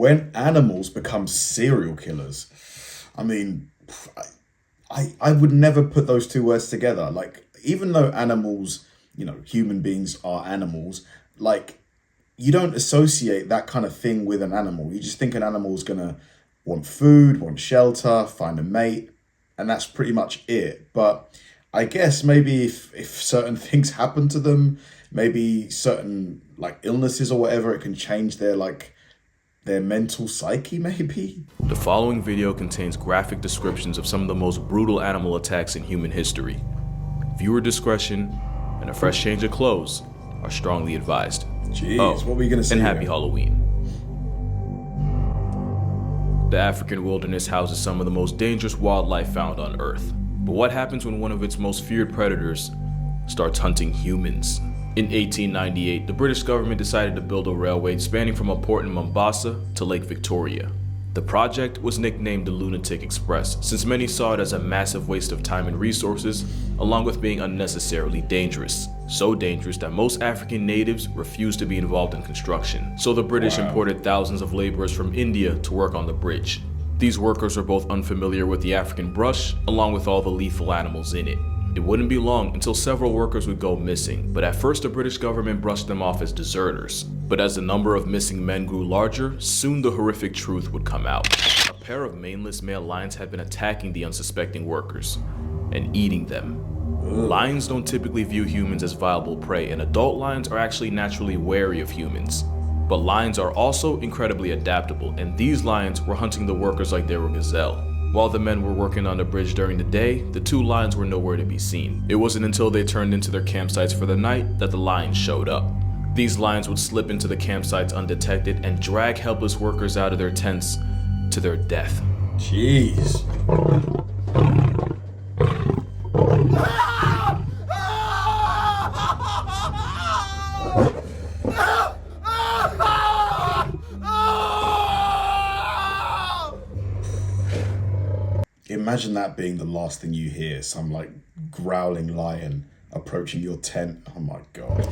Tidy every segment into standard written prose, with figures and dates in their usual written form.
when animals become serial killers. I mean, I would never put those two words together. Like, even though animals, human beings are animals, like, you don't associate that kind of thing with an animal. You just think an animal's gonna want food, want shelter, find a mate, and that's pretty much it. But I guess maybe if certain things happen to them, maybe certain like illnesses or whatever, it can change their mental psyche, maybe. The following video contains graphic descriptions of some of the most brutal animal attacks in human history. Viewer discretion and a fresh change of clothes are strongly advised. Jeez, what were you gonna say? And happy Halloween. The African wilderness houses some of the most dangerous wildlife found on Earth. But what happens when one of its most feared predators starts hunting humans? In 1898, the British government decided to build a railway spanning from a port in Mombasa to Lake Victoria. The project was nicknamed the Lunatic Express, since many saw it as a massive waste of time and resources, along with being unnecessarily dangerous. So dangerous that most African natives refused to be involved in construction. So the British imported thousands of laborers from India to work on the bridge. These workers were both unfamiliar with the African brush, along with all the lethal animals in it. It wouldn't be long until several workers would go missing, but at first the British government brushed them off as deserters. But as the number of missing men grew larger, soon the horrific truth would come out. A pair of maneless male lions had been attacking the unsuspecting workers and eating them. Lions don't typically view humans as viable prey, and adult lions are actually naturally wary of humans. But lions are also incredibly adaptable, and these lions were hunting the workers like they were gazelle. While the men were working on the bridge during the day, the two lions were nowhere to be seen. It wasn't until they turned into their campsites for the night that the lions showed up. These lions would slip into the campsites undetected and drag helpless workers out of their tents to their death. Jeez. Imagine that being the last thing you hear, some like growling lion approaching your tent. Oh my God.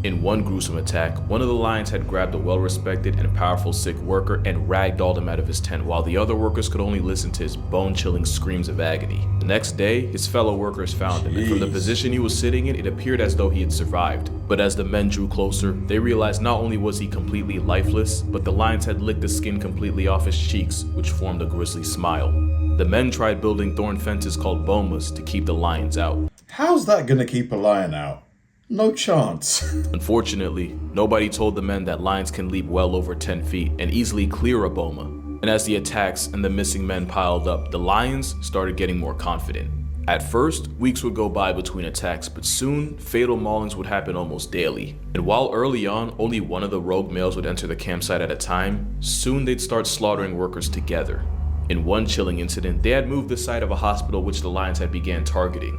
In one gruesome attack, one of the lions had grabbed a well-respected and powerful sick worker and ragdolled him out of his tent, while the other workers could only listen to his bone-chilling screams of agony. The next day, his fellow workers found him, and from the position he was sitting in, it appeared as though he had survived. But as the men drew closer, they realized not only was he completely lifeless, but the lions had licked the skin completely off his cheeks, which formed a grisly smile. The men tried building thorn fences called bomas to keep the lions out. How's that gonna keep a lion out? No chance. Unfortunately, nobody told the men that lions can leap well over 10 feet and easily clear a boma. And as the attacks and the missing men piled up, the lions started getting more confident. At first, weeks would go by between attacks, but soon, fatal maulings would happen almost daily. And while early on, only one of the rogue males would enter the campsite at a time, soon they'd start slaughtering workers together. In one chilling incident, they had moved the site of a hospital which the lions had began targeting.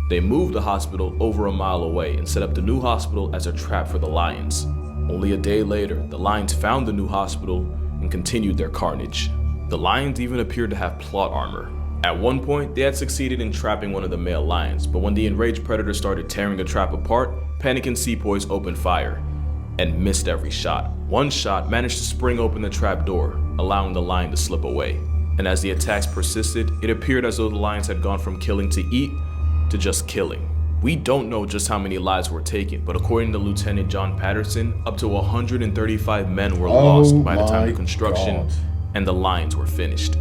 They moved the hospital over a mile away and set up the new hospital as a trap for the lions. Only a day later, the lions found the new hospital and continued their carnage. The lions even appeared to have plot armor. At one point, they had succeeded in trapping one of the male lions, but when the enraged predator started tearing the trap apart, panicking sepoys opened fire and missed every shot. One shot managed to spring open the trap door, allowing the lion to slip away. And as the attacks persisted, it appeared as though the lions had gone from killing to eat to just killing. We don't know just how many lives were taken, but according to Lieutenant John Patterson, up to 135 men were lost by the time the construction and the lions were finished.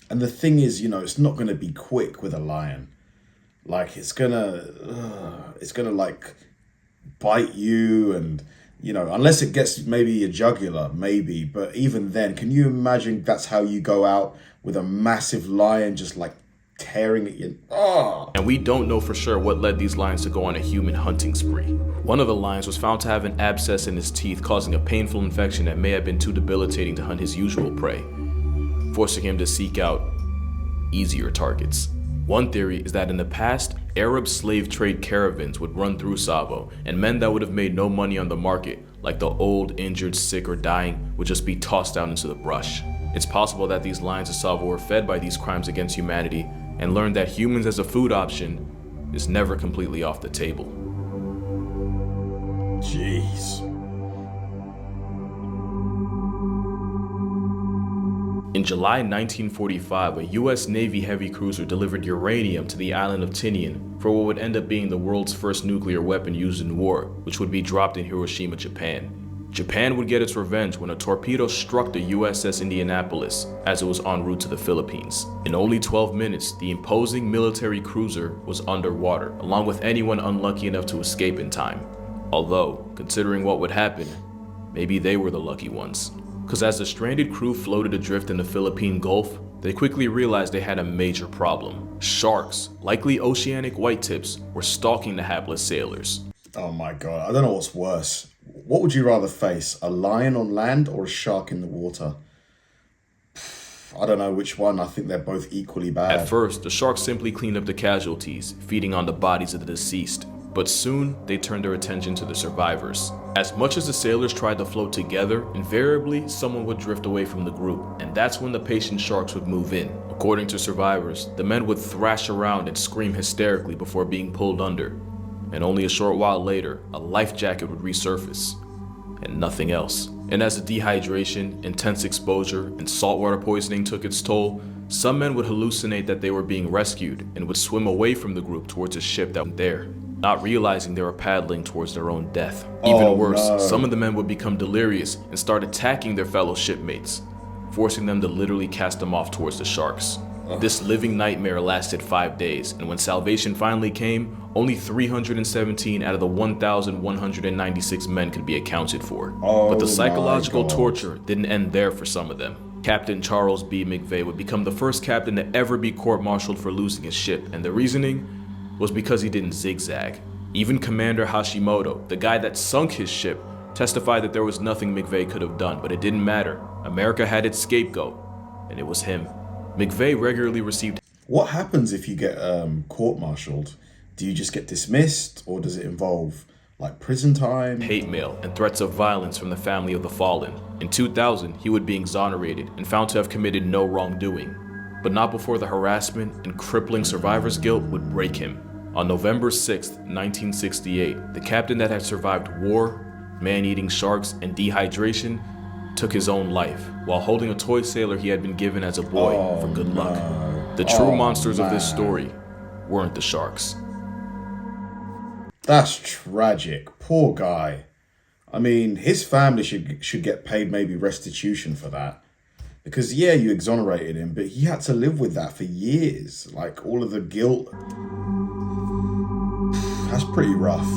And the thing is, it's not going to be quick with a lion. Like, it's gonna like bite you, and unless it gets maybe a jugular, maybe. But even then, can you imagine that's how you go out with a massive lion just like tearing at you? And we don't know for sure what led these lions to go on a human hunting spree. One of the lions was found to have an abscess in his teeth, causing a painful infection that may have been too debilitating to hunt his usual prey, forcing him to seek out easier targets. One theory is that in the past, Arab slave trade caravans would run through Tsavo, and men that would have made no money on the market, like the old, injured, sick, or dying, would just be tossed down into the brush. It's possible that these lions of Tsavo were fed by these crimes against humanity and learned that humans as a food option is never completely off the table. Jeez. In July 1945, a US Navy heavy cruiser delivered uranium to the island of Tinian for what would end up being the world's first nuclear weapon used in war, which would be dropped in Hiroshima, Japan. Japan would get its revenge when a torpedo struck the USS Indianapolis as it was en route to the Philippines. In only 12 minutes, the imposing military cruiser was underwater, along with anyone unlucky enough to escape in time. Although, considering what would happen, maybe they were the lucky ones. Because as the stranded crew floated adrift in the Philippine Gulf, they quickly realized they had a major problem. Sharks, likely oceanic whitetips, were stalking the hapless sailors. Oh my God, I don't know what's worse. What would you rather face, a lion on land or a shark in the water? I don't know which one. I think they're both equally bad. At first, the sharks simply cleaned up the casualties, feeding on the bodies of the deceased. But soon, they turned their attention to the survivors. As much as the sailors tried to float together, invariably, someone would drift away from the group, and that's when the patient sharks would move in. According to survivors, the men would thrash around and scream hysterically before being pulled under. And only a short while later, a life jacket would resurface, and nothing else. And as the dehydration, intense exposure, and saltwater poisoning took its toll, some men would hallucinate that they were being rescued and would swim away from the group towards a ship that was there, not realizing they were paddling towards their own death. Even worse, some of the men would become delirious and start attacking their fellow shipmates, forcing them to literally cast them off towards the sharks. This living nightmare lasted 5 days, and when salvation finally came, only 317 out of the 1,196 men could be accounted for. But the psychological torture didn't end there for some of them. Captain Charles B. McVeigh would become the first captain to ever be court-martialed for losing his ship, and the reasoning was because he didn't zigzag. Even Commander Hashimoto, the guy that sunk his ship, testified that there was nothing McVeigh could have done, but it didn't matter. America had its scapegoat, and it was him. McVeigh regularly received. What happens if you get court-martialed? Do you just get dismissed, or does it involve like prison time? Hate mail and threats of violence from the family of the fallen. In 2000, he would be exonerated and found to have committed no wrongdoing, but not before the harassment and crippling survivor's guilt would break him. On November 6, 1968, the captain that had survived war, man-eating sharks, and dehydration took his own life while holding a toy sailor he had been given as a boy for good luck. The true monsters of this story weren't the sharks. That's tragic. Poor guy. I mean, his family should get paid maybe restitution for that. Because yeah, you exonerated him, but he had to live with that for years. Like all of the guilt. That's pretty rough.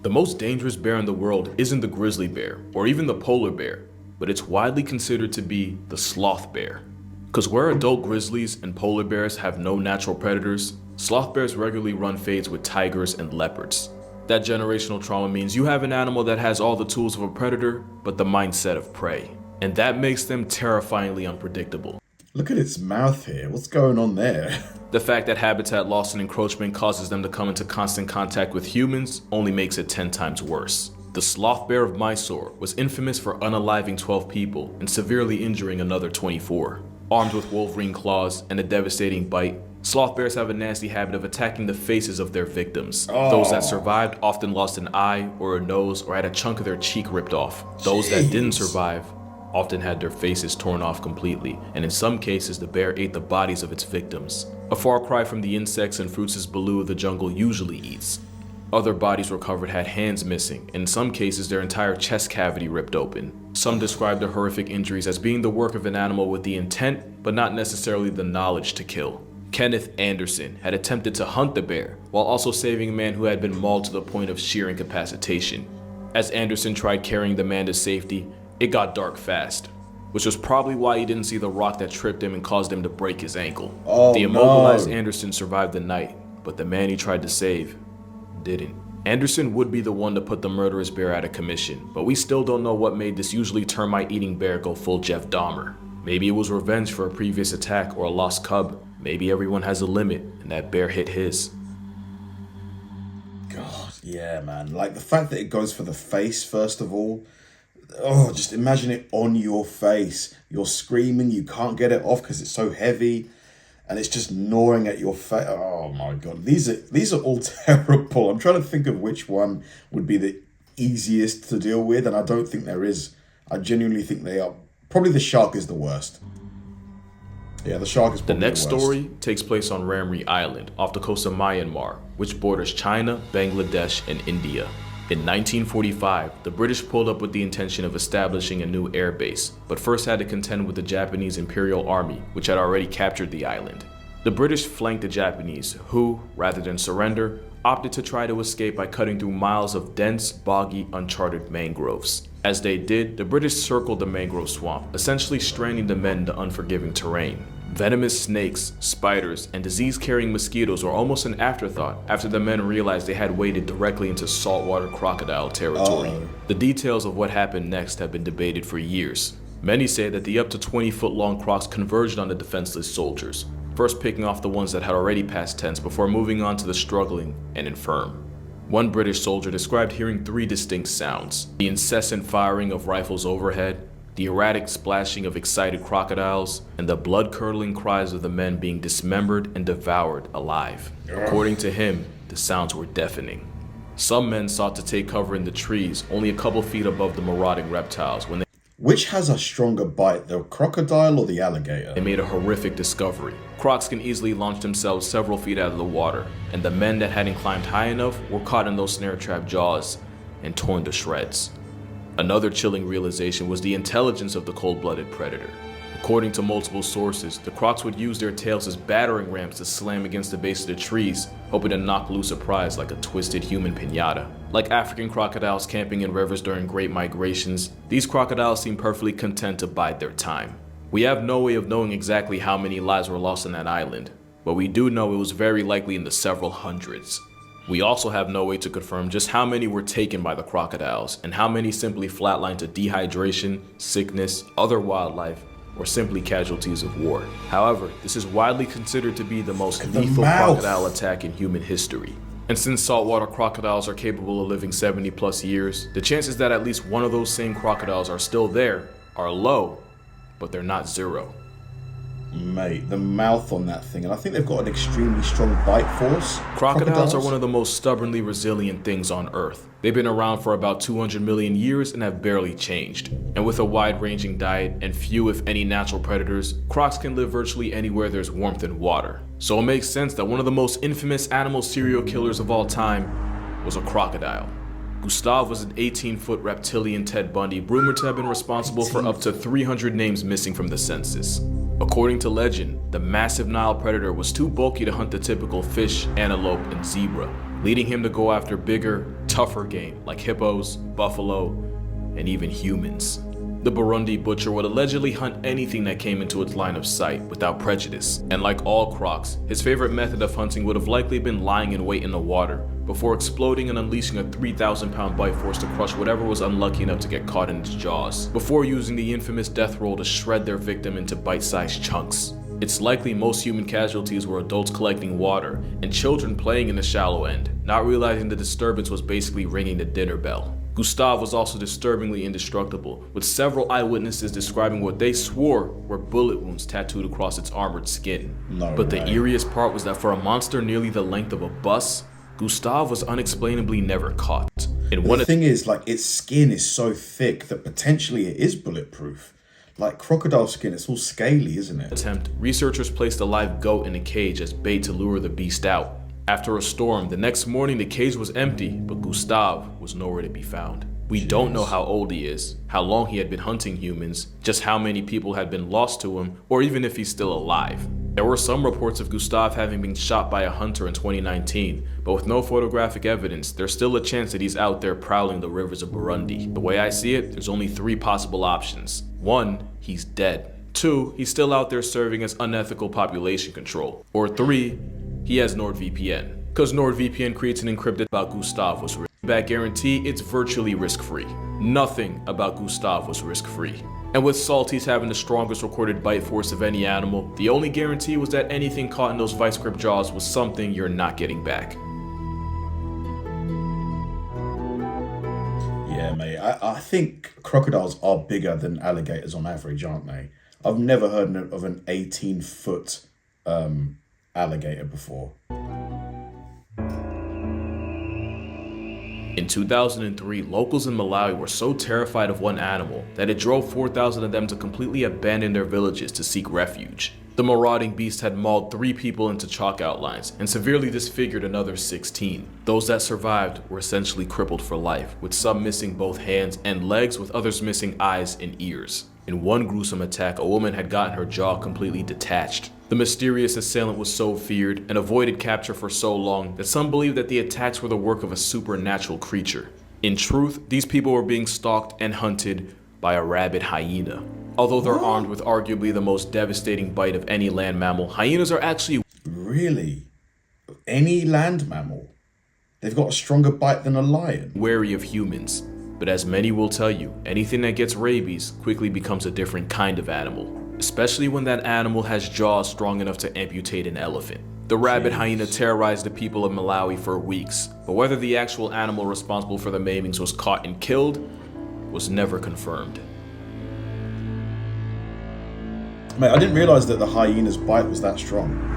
The most dangerous bear in the world isn't the grizzly bear or even the polar bear, but it's widely considered to be the sloth bear. Because where adult grizzlies and polar bears have no natural predators, sloth bears regularly run fades with tigers and leopards. That generational trauma means you have an animal that has all the tools of a predator, but the mindset of prey. And that makes them terrifyingly unpredictable. Look at its mouth here. What's going on there? The fact that habitat loss and encroachment causes them to come into constant contact with humans only makes it 10 times worse. The sloth bear of Mysore was infamous for unaliving 12 people and severely injuring another 24. Armed with wolverine claws and a devastating bite, sloth bears have a nasty habit of attacking the faces of their victims. Those that survived often lost an eye or a nose or had a chunk of their cheek ripped off. Those that didn't survive often had their faces torn off completely, and in some cases the bear ate the bodies of its victims. A far cry from the insects and fruits as Baloo of the jungle usually eats. Other bodies recovered had hands missing, and in some cases their entire chest cavity ripped open. Some described the horrific injuries as being the work of an animal with the intent, but not necessarily the knowledge to kill. Kenneth Anderson had attempted to hunt the bear, while also saving a man who had been mauled to the point of sheer incapacitation. As Anderson tried carrying the man to safety, it got dark fast, which was probably why he didn't see the rock that tripped him and caused him to break his ankle. The immobilized Anderson survived the night, but the man he tried to save didn't. Anderson would be the one to put the murderous bear out of commission, but we still don't know what made this usually termite-eating bear go full Jeff Dahmer. Maybe it was revenge for a previous attack or a lost cub. Maybe everyone has a limit, and that bear hit his. God, yeah, man. Like the fact that it goes for the face, first of all. Oh, just imagine it on your face. You're screaming, you can't get it off because it's so heavy, and it's just gnawing at your face. Oh my God, these are all terrible. I'm trying to think of which one would be the easiest to deal with, and I don't think there is. I genuinely think they are Probably the shark is the worst. Yeah, the shark is The probably next the worst. story takes place on Ramri Island, off the coast of Myanmar, which borders China, Bangladesh, and India. In 1945, the British pulled up with the intention of establishing a new air base, but first had to contend with the Japanese Imperial Army, which had already captured the island. The British flanked the Japanese, who, rather than surrender, opted to try to escape by cutting through miles of dense, boggy, uncharted mangroves. As they did, the British circled the mangrove swamp, essentially stranding the men in the unforgiving terrain. Venomous snakes, spiders, and disease-carrying mosquitoes were almost an afterthought after the men realized they had waded directly into saltwater crocodile territory. The details of what happened next have been debated for years. Many say that the up to 20-foot-long crocs converged on the defenseless soldiers, first picking off the ones that had already passed tense before moving on to the struggling and infirm. One British soldier described hearing 3 distinct sounds: the incessant firing of rifles overhead, the erratic splashing of excited crocodiles, and the blood-curdling cries of the men being dismembered and devoured alive. According to him, the sounds were deafening. Some men sought to take cover in the trees, only a couple feet above the marauding reptiles, when Which has a stronger bite, the crocodile or the alligator? they made a horrific discovery. Crocs can easily launch themselves several feet out of the water, and the men that hadn't climbed high enough were caught in those snare trap jaws and torn to shreds. Another chilling realization was the intelligence of the cold-blooded predator. According to multiple sources, the crocs would use their tails as battering rams to slam against the base of the trees, hoping to knock loose a prize like a twisted human piñata. Like African crocodiles camping in rivers during great migrations, these crocodiles seem perfectly content to bide their time. We have no way of knowing exactly how many lives were lost on that island, but we do know it was very likely in the several hundreds. We also have no way to confirm just how many were taken by the crocodiles and how many simply flatlined to dehydration, sickness, other wildlife, or simply casualties of war. However, this is widely considered to be the most lethal crocodile attack in human history. And since saltwater crocodiles are capable of living 70 plus years, the chances that at least one of those same crocodiles are still there are low, but they're not zero. Mate, the mouth on that thing, and I think they've got an extremely strong bite force. Crocodiles are one of the most stubbornly resilient things on Earth. They've been around for about 200 million years and have barely changed. And with a wide-ranging diet and few if any natural predators, crocs can live virtually anywhere there's warmth and water. So it makes sense that one of the most infamous animal serial killers of all time was a crocodile. Gustav was an 18-foot reptilian Ted Bundy, rumored to have been responsible for up to 300 names missing from the census. According to legend, the massive Nile predator was too bulky to hunt the typical fish, antelope, and zebra, leading him to go after bigger, tougher game like hippos, buffalo, and even humans. The Burundi butcher would allegedly hunt anything that came into its line of sight without prejudice, and like all crocs, his favorite method of hunting would have likely been lying in wait in the water before exploding and unleashing a 3,000-pound bite force to crush whatever was unlucky enough to get caught in its jaws, before using the infamous death roll to shred their victim into bite-sized chunks. It's likely most human casualties were adults collecting water and children playing in the shallow end, not realizing the disturbance was basically ringing the dinner bell. Gustav was also disturbingly indestructible, with several eyewitnesses describing what they swore were bullet wounds tattooed across its armored skin. But the eeriest part was that for a monster nearly the length of a bus, Gustav was unexplainably never caught. The thing is, like, its skin is so thick that potentially it is bulletproof. Like crocodile skin, it's all scaly, isn't it? Researchers placed a live goat in a cage as bait to lure the beast out. After a storm, the next morning the cage was empty, but Gustav was nowhere to be found. We don't know how old he is, how long he had been hunting humans, just how many people had been lost to him, or even if he's still alive. There were some reports of Gustav having been shot by a hunter in 2019, but with no photographic evidence, there's still a chance that he's out there prowling the rivers of Burundi. The way I see it, there's only 3 possible options. 1, he's dead. 2, he's still out there serving as unethical population control. Or 3, he has NordVPN. Because NordVPN creates an encrypted about Gustav was risk-back guarantee, it's virtually risk-free. Nothing about Gustav was risk-free. And with salties having the strongest recorded bite force of any animal, the only guarantee was that anything caught in those vice grip jaws was something you're not getting back. Yeah, mate. I think crocodiles are bigger than alligators on average, aren't they? I've never heard of an 18-foot alligator before. In In 2003, locals in Malawi were so terrified of one animal that it drove 4,000 of them to completely abandon their villages to seek refuge. The marauding beast had mauled 3 people into chalk outlines and severely disfigured another 16. Those that survived were essentially crippled for life, with some missing both hands and legs, with others missing eyes and ears. In one gruesome attack, a woman had gotten her jaw completely detached. The mysterious assailant was so feared and avoided capture for so long that some believed that the attacks were the work of a supernatural creature. In truth, these people were being stalked and hunted by a rabid hyena. Although they're armed with arguably the most devastating bite of any land mammal, hyenas are actually... Really? Any land mammal? They've got a stronger bite than a lion? ...wary of humans. But as many will tell you, anything that gets rabies quickly becomes a different kind of animal, especially when that animal has jaws strong enough to amputate an elephant. The rabid hyena terrorized the people of Malawi for weeks, but whether the actual animal responsible for the maimings was caught and killed was never confirmed. Mate, I didn't realize that the hyena's bite was that strong.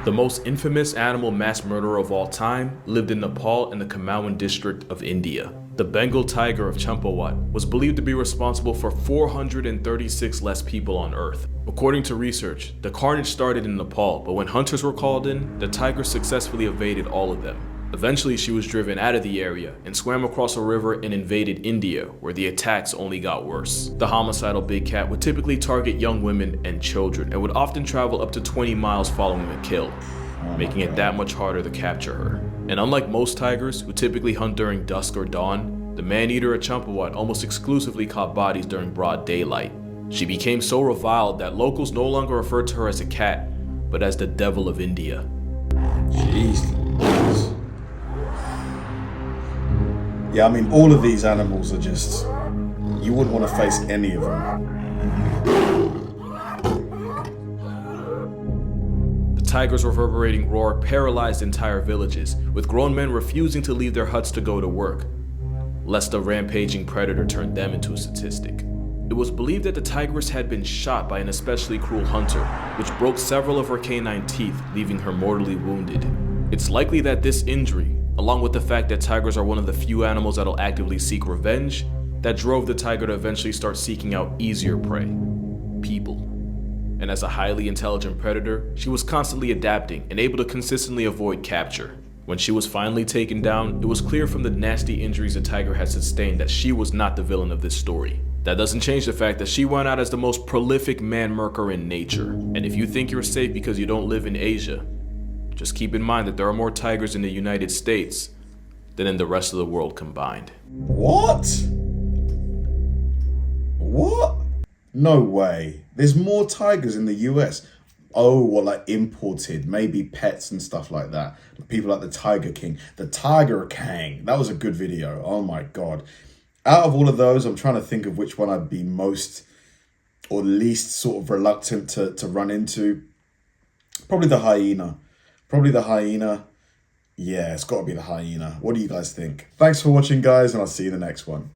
The most infamous animal mass murderer of all time lived in Nepal in the Kumaon district of India. The Bengal tiger of Champawat was believed to be responsible for 436 less people on Earth. According to research, the carnage started in Nepal, but when hunters were called in, the tiger successfully evaded all of them. Eventually, she was driven out of the area and swam across a river and invaded India, where the attacks only got worse. The homicidal big cat would typically target young women and children and would often travel up to 20 miles following a kill, making it that much harder to capture her. And unlike most tigers, who typically hunt during dusk or dawn, the man-eater at Champawat almost exclusively caught bodies during broad daylight. She became so reviled that locals no longer referred to her as a cat, but as the devil of India. Jeez. Yeah, I mean, all of these animals are just... You wouldn't want to face any of them. The tiger's reverberating roar paralyzed entire villages, with grown men refusing to leave their huts to go to work, lest the rampaging predator turned them into a statistic. It was believed that the tigress had been shot by an especially cruel hunter, which broke several of her canine teeth, leaving her mortally wounded. It's likely that this injury, along with the fact that tigers are one of the few animals that'll actively seek revenge, that drove the tiger to eventually start seeking out easier prey, people. And as a highly intelligent predator, she was constantly adapting and able to consistently avoid capture. When she was finally taken down, it was clear from the nasty injuries the tiger had sustained that she was not the villain of this story. That doesn't change the fact that she went out as the most prolific man-murker in nature. And if you think you're safe because you don't live in Asia, just keep in mind that there are more tigers in the United States than in the rest of the world combined. What? What? No way. There's more tigers in the US. Oh, well, like imported, maybe pets and stuff like that. People like the Tiger King. The Tiger King. That was a good video. Oh my God. Out of all of those, I'm trying to think of which one I'd be most or least sort of reluctant to run into. Probably the hyena. Yeah, it's got to be the hyena. What do you guys think? Thanks for watching, guys, and I'll see you in the next one.